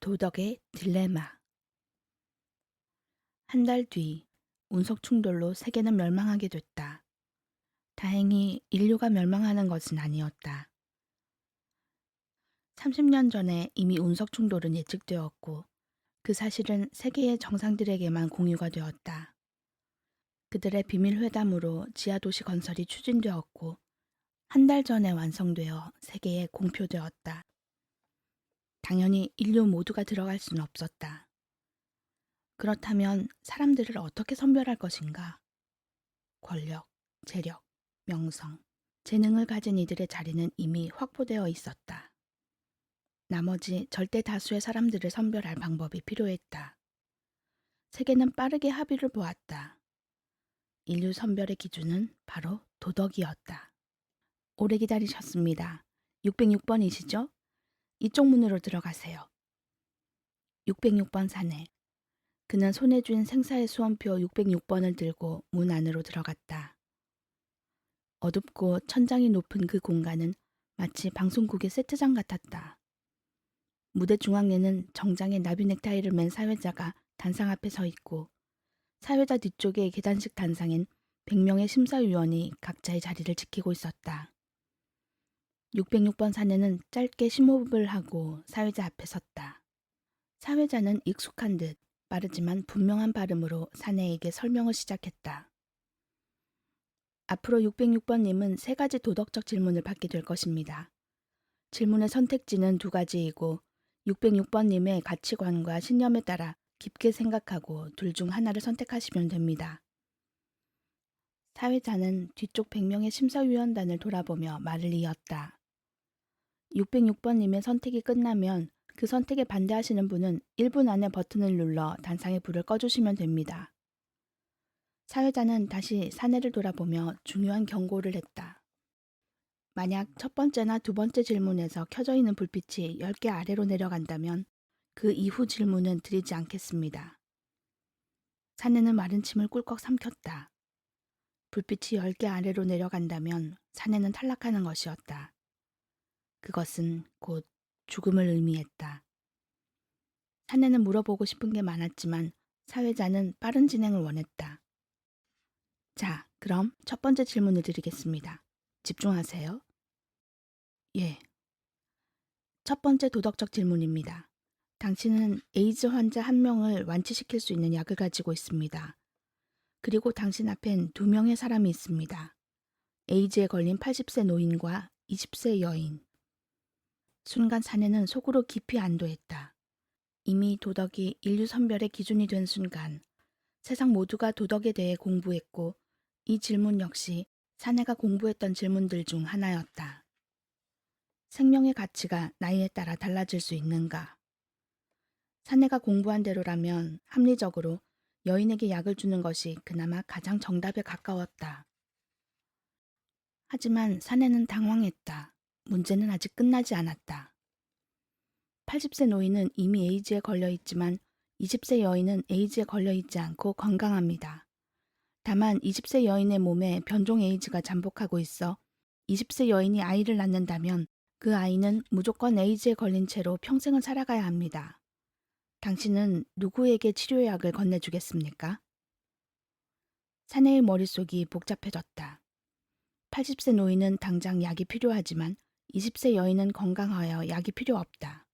도덕의 딜레마. 한 달 뒤, 운석 충돌로 세계는 멸망하게 됐다. 다행히 인류가 멸망하는 것은 아니었다. 30년 전에 이미 운석 충돌은 예측되었고, 그 사실은 세계의 정상들에게만 공유가 되었다. 그들의 비밀 회담으로 지하도시 건설이 추진되었고, 한 달 전에 완성되어 세계에 공표되었다. 당연히 인류 모두가 들어갈 수는 없었다. 그렇다면 사람들을 어떻게 선별할 것인가? 권력, 재력, 명성, 재능을 가진 이들의 자리는 이미 확보되어 있었다. 나머지 절대 다수의 사람들을 선별할 방법이 필요했다. 세계는 빠르게 합의를 보았다. 인류 선별의 기준은 바로 도덕이었다. 오래 기다리셨습니다. 606번이시죠? 이쪽 문으로 들어가세요. 606번 사내. 그는 손에 쥔 생사의 수험표 606번을 들고 문 안으로 들어갔다. 어둡고 천장이 높은 그 공간은 마치 방송국의 세트장 같았다. 무대 중앙에는 정장에 나비 넥타이를 맨 사회자가 단상 앞에 서 있고, 사회자 뒤쪽의 계단식 단상엔 100명의 심사위원이 각자의 자리를 지키고 있었다. 606번 사내는 짧게 심호흡을 하고 사회자 앞에 섰다. 사회자는 익숙한 듯 빠르지만 분명한 발음으로 사내에게 설명을 시작했다. 앞으로 606번님은 3가지 도덕적 질문을 받게 될 것입니다. 질문의 선택지는 2가지이고 606번님의 가치관과 신념에 따라 깊게 생각하고 둘 중 하나를 선택하시면 됩니다. 사회자는 뒤쪽 100명의 심사위원단을 돌아보며 말을 이었다. 606번님의 선택이 끝나면 그 선택에 반대하시는 분은 1분 안에 버튼을 눌러 단상의 불을 꺼주시면 됩니다. 사회자는 다시 사내를 돌아보며 중요한 경고를 했다. 만약 첫 번째나 두 번째 질문에서 켜져 있는 불빛이 10개 아래로 내려간다면 그 이후 질문은 드리지 않겠습니다. 사내는 마른 침을 꿀꺽 삼켰다. 불빛이 10개 아래로 내려간다면 사내는 탈락하는 것이었다. 그것은 곧 죽음을 의미했다. 사내는 물어보고 싶은 게 많았지만 사회자는 빠른 진행을 원했다. 자, 그럼 첫 번째 질문을 드리겠습니다. 집중하세요. 예. 첫 번째 도덕적 질문입니다. 당신은 에이즈 환자 1명을 완치시킬 수 있는 약을 가지고 있습니다. 그리고 당신 앞엔 2명의 사람이 있습니다. 에이즈에 걸린 80세 노인과 20세 여인. 순간 사내는 속으로 깊이 안도했다. 이미 도덕이 인류 선별의 기준이 된 순간 세상 모두가 도덕에 대해 공부했고 이 질문 역시 사내가 공부했던 질문들 중 하나였다. 생명의 가치가 나이에 따라 달라질 수 있는가? 사내가 공부한 대로라면 합리적으로 여인에게 약을 주는 것이 그나마 가장 정답에 가까웠다. 하지만 사내는 당황했다. 문제는 아직 끝나지 않았다. 80세 노인은 이미 에이즈에 걸려 있지만 20세 여인은 에이즈에 걸려 있지 않고 건강합니다. 다만 20세 여인의 몸에 변종 에이즈가 잠복하고 있어 20세 여인이 아이를 낳는다면 그 아이는 무조건 에이즈에 걸린 채로 평생을 살아가야 합니다. 당신은 누구에게 치료약을 건네주겠습니까? 사내의 머릿속이 복잡해졌다. 80세 노인은 당장 약이 필요하지만 20세 여인은 건강하여 약이 필요 없다.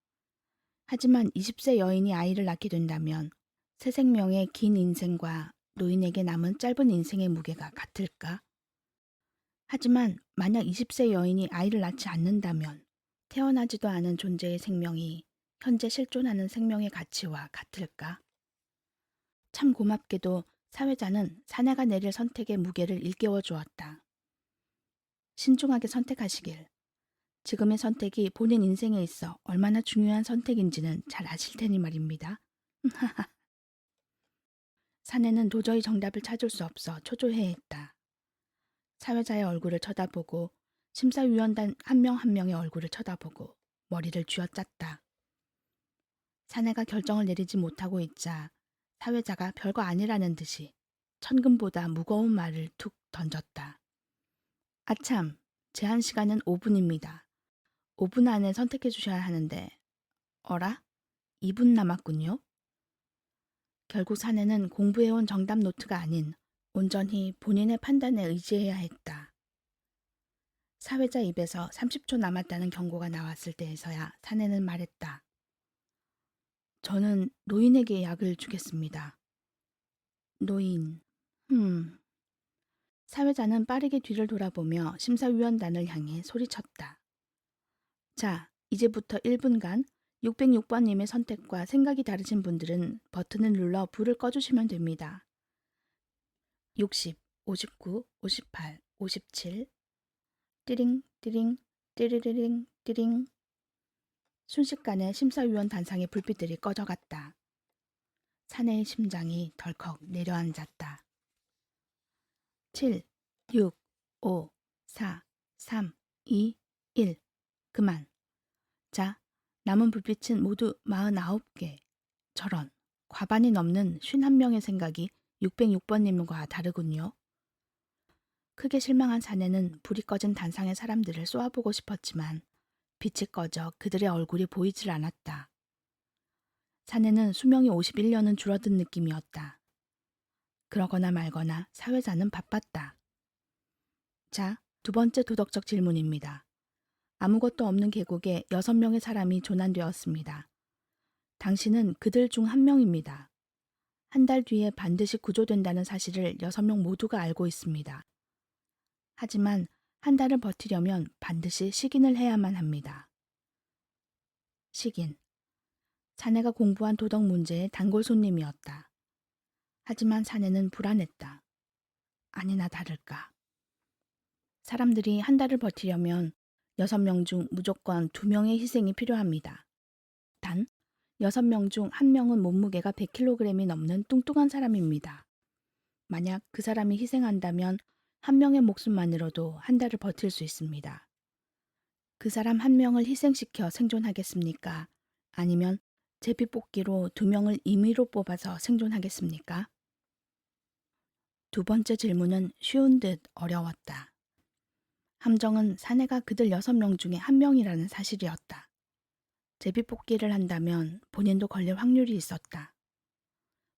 하지만 20세 여인이 아이를 낳게 된다면 새 생명의 긴 인생과 노인에게 남은 짧은 인생의 무게가 같을까? 하지만 만약 20세 여인이 아이를 낳지 않는다면 태어나지도 않은 존재의 생명이 현재 실존하는 생명의 가치와 같을까? 참 고맙게도 사회자는 사내가 내릴 선택의 무게를 일깨워 주었다. 신중하게 선택하시길. 지금의 선택이 본인 인생에 있어 얼마나 중요한 선택인지는 잘 아실 테니 말입니다. 사내는 도저히 정답을 찾을 수 없어 초조해했다. 사회자의 얼굴을 쳐다보고 심사위원단 한 명 한 명의 얼굴을 쳐다보고 머리를 쥐어짰다. 사내가 결정을 내리지 못하고 있자 사회자가 별거 아니라는 듯이 천금보다 무거운 말을 툭 던졌다. 아참, 제한 시간은 5분입니다. 5분 안에 선택해 주셔야 하는데, 어라? 2분 남았군요. 결국 사내는 공부해온 정답 노트가 아닌 온전히 본인의 판단에 의지해야 했다. 사회자 입에서 30초 남았다는 경고가 나왔을 때에서야 사내는 말했다. 저는 노인에게 약을 주겠습니다. 노인. 사회자는 빠르게 뒤를 돌아보며 심사위원단을 향해 소리쳤다. 자, 이제부터 1분간 606번님의 선택과 생각이 다르신 분들은 버튼을 눌러 불을 꺼주시면 됩니다. 60, 59, 58, 57 띠링 띠링 띠리리링 띠링. 순식간에 심사위원 단상의 불빛들이 꺼져갔다. 사내의 심장이 덜컥 내려앉았다. 7, 6, 5, 4, 3, 2, 1. 그만. 자, 남은 불빛은 모두 49개. 저런, 과반이 넘는 51명의 생각이 606번님과 다르군요. 크게 실망한 사내는 불이 꺼진 단상의 사람들을 쏘아보고 싶었지만 빛이 꺼져 그들의 얼굴이 보이질 않았다. 사내는 수명이 51년은 줄어든 느낌이었다. 그러거나 말거나 사회자는 바빴다. 자, 두 번째 도덕적 질문입니다. 아무것도 없는 계곡에 6명의 사람이 조난되었습니다. 당신은 그들 중 한 명입니다. 한 달 뒤에 반드시 구조된다는 사실을 6명 모두가 알고 있습니다. 하지만 한 달을 버티려면 반드시 식인을 해야만 합니다. 식인. 사내가 공부한 도덕 문제의 단골 손님이었다. 하지만 사내는 불안했다. 아니나 다를까. 사람들이 한 달을 버티려면 6명 중 무조건 2명의 희생이 필요합니다. 단 6명 중 1명은 몸무게가 100kg이 넘는 뚱뚱한 사람입니다. 만약 그 사람이 희생한다면 1명의 목숨만으로도 한 달을 버틸 수 있습니다. 그 사람 1명을 희생시켜 생존하겠습니까? 아니면 제비뽑기로 2명을 임의로 뽑아서 생존하겠습니까? 두 번째 질문은 쉬운 듯 어려웠다. 함정은 사내가 그들 6명 중에 1명이라는 사실이었다. 제비뽑기를 한다면 본인도 걸릴 확률이 있었다.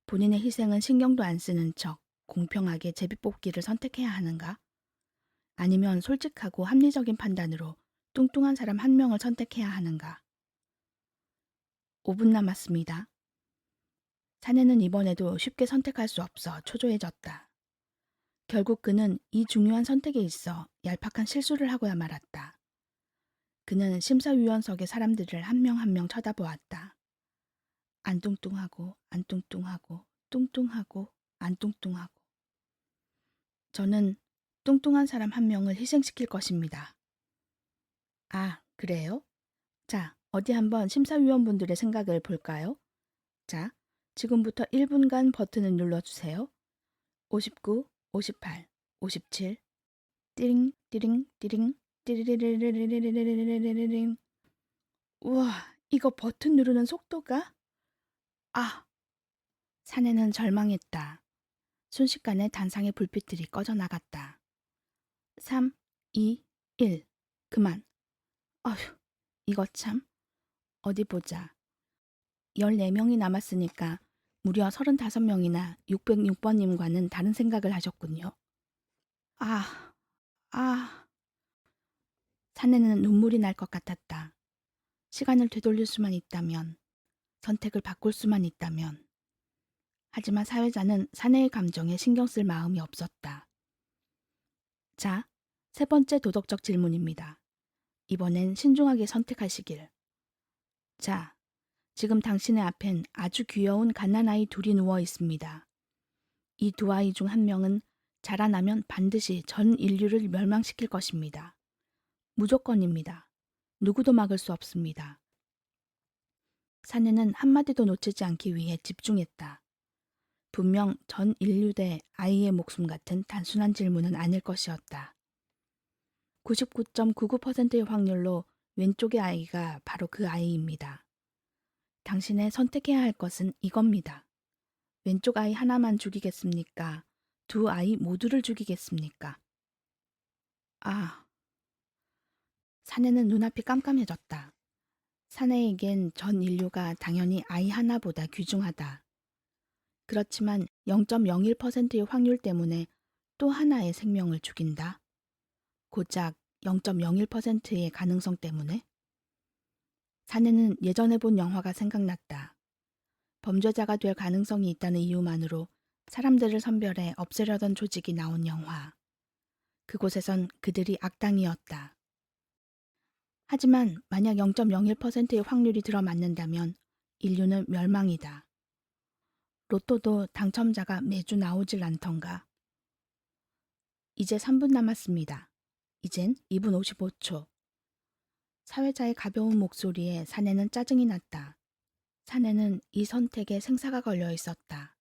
본인의 희생은 신경도 안 쓰는 척 공평하게 제비뽑기를 선택해야 하는가? 아니면 솔직하고 합리적인 판단으로 뚱뚱한 사람 1명을 선택해야 하는가? 5분 남았습니다. 사내는 이번에도 쉽게 선택할 수 없어 초조해졌다. 결국 그는 이 중요한 선택에 있어 얄팍한 실수를 하고야 말았다. 그는 심사위원석의 사람들을 한 명 한 명 쳐다보았다. 안 뚱뚱하고 안 뚱뚱하고 뚱뚱하고 안 뚱뚱하고. 저는 뚱뚱한 사람 1명을 희생시킬 것입니다. 아, 그래요? 자, 어디 한번 심사위원분들의 생각을 볼까요? 자, 지금부터 1분간 버튼을 눌러주세요. 59, 58, 57, 띠링, 띠링, 띠링, 띠리리리리리리리리리리링. 우와, 이거 버튼 누르는 속도가? 아! 사내는 절망했다. 순식간에 단상의 불빛들이 꺼져나갔다. 3, 2, 1. 그만. 어휴, 이거 참. 어디 보자. 14명이 남았으니까 무려 35명이나 606번님과는 다른 생각을 하셨군요. 아, 아. 사내는 눈물이 날 것 같았다. 시간을 되돌릴 수만 있다면, 선택을 바꿀 수만 있다면. 하지만 사회자는 사내의 감정에 신경 쓸 마음이 없었다. 자, 세 번째 도덕적 질문입니다. 이번엔 신중하게 선택하시길. 자, 지금 당신의 앞엔 아주 귀여운 갓난아이 둘이 누워 있습니다. 이 두 아이 중 한 명은 자라나면 반드시 전 인류를 멸망시킬 것입니다. 무조건입니다. 누구도 막을 수 없습니다. 사내는 한마디도 놓치지 않기 위해 집중했다. 분명 전 인류 대 아이의 목숨 같은 단순한 질문은 아닐 것이었다. 99.99%의 확률로 왼쪽의 아이가 바로 그 아이입니다. 당신의 선택해야 할 것은 이겁니다. 왼쪽 아이 하나만 죽이겠습니까? 두 아이 모두를 죽이겠습니까? 아. 사내는 눈앞이 깜깜해졌다. 사내에겐 전 인류가 당연히 아이 하나보다 귀중하다. 그렇지만 0.01%의 확률 때문에 또 하나의 생명을 죽인다. 고작 0.01%의 가능성 때문에? 사내는 예전에 본 영화가 생각났다. 범죄자가 될 가능성이 있다는 이유만으로 사람들을 선별해 없애려던 조직이 나온 영화. 그곳에선 그들이 악당이었다. 하지만 만약 0.01%의 확률이 들어맞는다면 인류는 멸망이다. 로또도 당첨자가 매주 나오질 않던가. 이제 3분 남았습니다. 이젠 2분 55초. 사회자의 가벼운 목소리에 사내는 짜증이 났다. 사내는 이 선택에 생사가 걸려 있었다.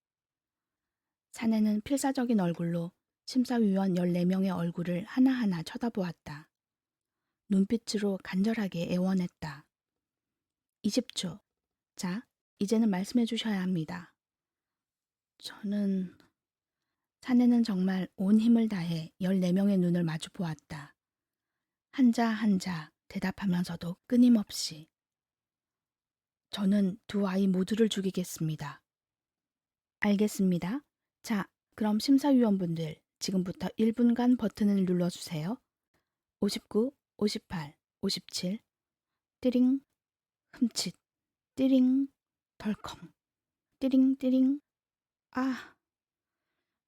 사내는 필사적인 얼굴로 심사위원 14명의 얼굴을 하나하나 쳐다보았다. 눈빛으로 간절하게 애원했다. 20초. 자, 이제는 말씀해 주셔야 합니다. 저는... 사내는 정말 온 힘을 다해 14명의 눈을 마주 보았다. 한자 한자 대답하면서도 끊임없이. 저는 두 아이 모두를 죽이겠습니다. 알겠습니다. 자, 그럼 심사위원분들 지금부터 1분간 버튼을 눌러주세요. 59, 58, 57, 띠링, 흠칫, 띠링, 덜컹, 띠링, 띠링. 아!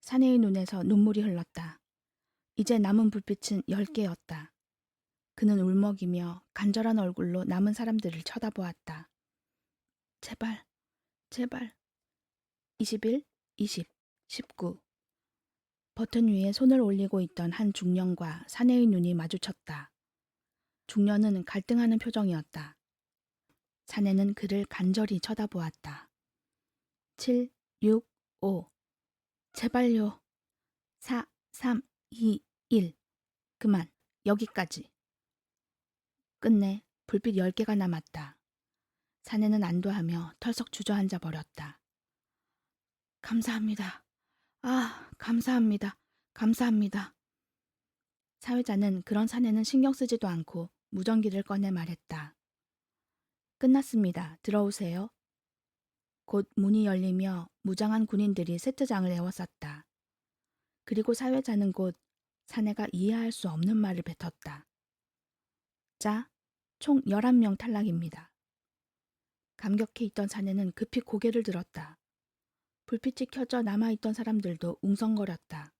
사내의 눈에서 눈물이 흘렀다. 이제 남은 불빛은 10개였다. 그는 울먹이며 간절한 얼굴로 남은 사람들을 쳐다보았다. 제발, 제발. 21, 20, 19. 버튼 위에 손을 올리고 있던 한 중년과 사내의 눈이 마주쳤다. 중년은 갈등하는 표정이었다. 사내는 그를 간절히 쳐다보았다. 7, 6, 5. 제발요. 4, 3, 2, 1. 그만. 여기까지. 끝내 불빛 10개가 남았다. 사내는 안도하며 털썩 주저앉아 버렸다. 감사합니다. 아, 감사합니다. 감사합니다. 사회자는 그런 사내는 신경 쓰지도 않고 무전기를 꺼내 말했다. 끝났습니다. 들어오세요. 곧 문이 열리며 무장한 군인들이 세트장을 에워쌌다. 그리고 사회자는 곧 사내가 이해할 수 없는 말을 뱉었다. 자, 총 11명 탈락입니다. 감격해 있던 사내는 급히 고개를 들었다. 불빛이 켜져 남아있던 사람들도 웅성거렸다.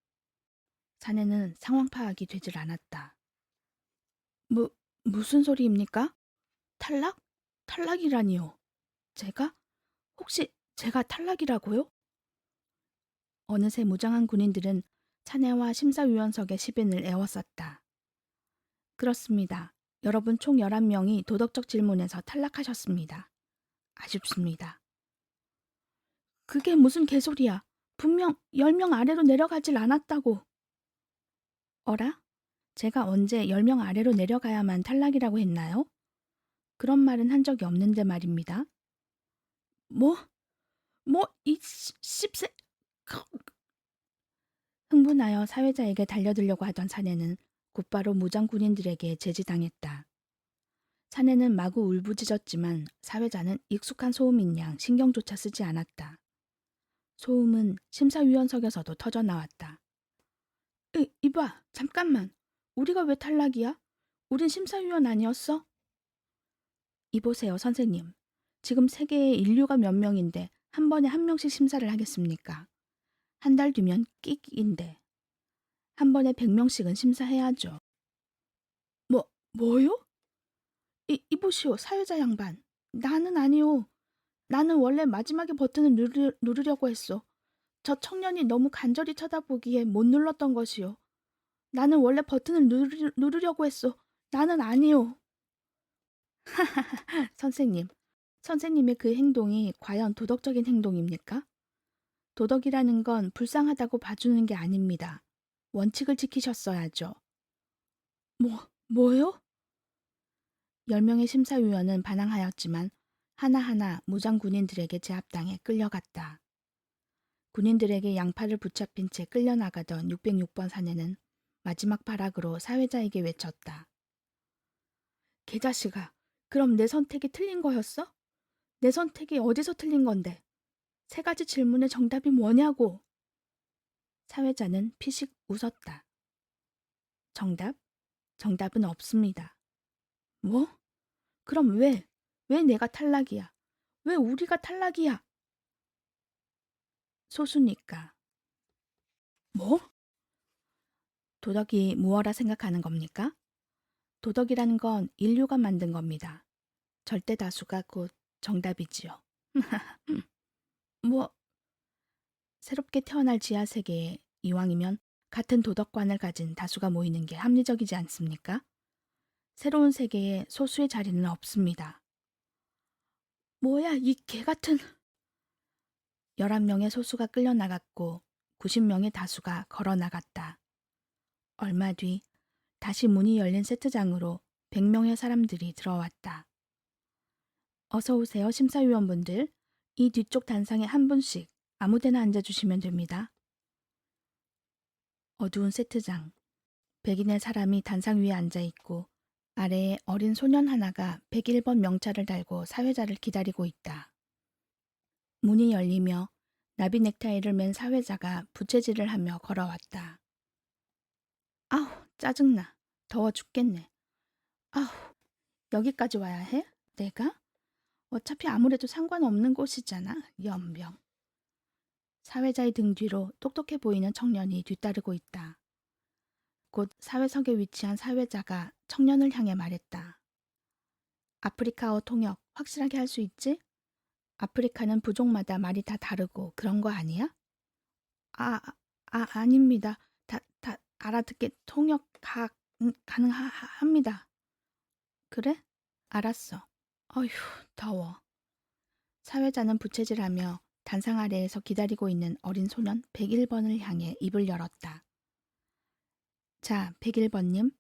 사내는 상황 파악이 되질 않았다. 무슨 소리입니까? 탈락? 탈락이라니요. 제가? 혹시 제가 탈락이라고요? 어느새 무장한 군인들은 사내와 심사위원석의 시빈을 에워쌌다. 그렇습니다. 여러분 총 11명이 도덕적 질문에서 탈락하셨습니다. 아쉽습니다. 그게 무슨 개소리야. 분명 10명 아래로 내려가질 않았다고. 어라? 제가 언제 10명 아래로 내려가야만 탈락이라고 했나요? 그런 말은 한 적이 없는데 말입니다. 이 씹새... 흥분하여 사회자에게 달려들려고 하던 사내는 곧바로 무장 군인들에게 제지당했다. 사내는 마구 울부짖었지만 사회자는 익숙한 소음인 양 신경조차 쓰지 않았다. 소음은 심사위원석에서도 터져나왔다. 이봐, 잠깐만. 우리가 왜 탈락이야? 우린 심사위원 아니었어? 이보세요, 선생님. 지금 세계에 인류가 몇 명인데 한 번에 한 명씩 심사를 하겠습니까? 한 달 뒤면 끽인데. 한 번에 100명씩은 심사해야죠. 뭐요? 이보시오, 사회자 양반. 나는 아니오. 나는 원래 마지막에 버튼을 누르려고 했어. 저 청년이 너무 간절히 쳐다보기에 못 눌렀던 것이오. 나는 원래 버튼을 누르려고 했어. 나는 아니오. 선생님의 그 행동이 과연 도덕적인 행동입니까? 도덕이라는 건 불쌍하다고 봐주는 게 아닙니다. 원칙을 지키셨어야죠. 뭐요? 10명의 심사위원은 반항하였지만 하나하나 무장 군인들에게 제압당해 끌려갔다. 군인들에게 양팔을 붙잡힌 채 끌려나가던 606번 사내는 마지막 발악으로 사회자에게 외쳤다. 개자식아, 그럼 내 선택이 틀린 거였어? 내 선택이 어디서 틀린 건데? 세 가지 질문의 정답이 뭐냐고? 사회자는 피식 웃었다. 정답? 정답은 없습니다. 뭐? 그럼 왜? 왜 내가 탈락이야? 왜 우리가 탈락이야? 소수니까. 뭐? 도덕이 무엇라 생각하는 겁니까? 도덕이라는 건 인류가 만든 겁니다. 절대 다수가 곧 정답이지요. 뭐, 새롭게 태어날 지하 세계에 이왕이면 같은 도덕관을 가진 다수가 모이는 게 합리적이지 않습니까? 새로운 세계에 소수의 자리는 없습니다. 뭐야, 이 개 같은... 11명의 소수가 끌려나갔고 90명의 다수가 걸어나갔다. 얼마 뒤 다시 문이 열린 세트장으로 100명의 사람들이 들어왔다. 어서 오세요, 심사위원분들. 이 뒤쪽 단상에 한 분씩 아무데나 앉아주시면 됩니다. 어두운 세트장. 백인의 사람이 단상 위에 앉아있고 아래에 어린 소년 하나가 101번 명찰을 달고 사회자를 기다리고 있다. 문이 열리며 나비 넥타이를 맨 사회자가 부채질을 하며 걸어왔다. 아우, 짜증나. 더워 죽겠네. 아우, 여기까지 와야 해? 내가? 어차피 아무래도 상관없는 곳이잖아. 연병. 사회자의 등 뒤로 똑똑해 보이는 청년이 뒤따르고 있다. 곧 사회석에 위치한 사회자가 청년을 향해 말했다. 아프리카어 통역 확실하게 할 수 있지? 아프리카는 부족마다 말이 다 다르고 그런 거 아니야? 아닙니다. 다 알아듣게 통역 가능합니다. 그래? 알았어. 어휴, 더워. 사회자는 부채질하며 단상 아래에서 기다리고 있는 어린 소년 101번을 향해 입을 열었다. 자, 101번님.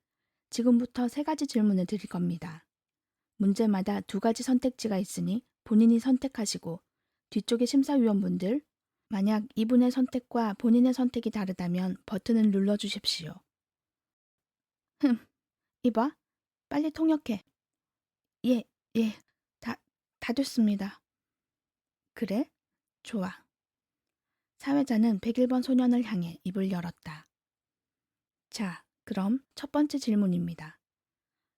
지금부터 3가지 질문을 드릴 겁니다. 문제마다 2가지 선택지가 있으니 본인이 선택하시고 뒤쪽의 심사위원분들, 만약 이분의 선택과 본인의 선택이 다르다면 버튼을 눌러주십시오. 이봐. 빨리 통역해. 예, 다 됐습니다. 그래? 좋아. 사회자는 101번 소년을 향해 입을 열었다. 자, 그럼 첫 번째 질문입니다.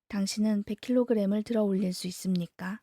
당신은 100kg을 들어 올릴 수 있습니까?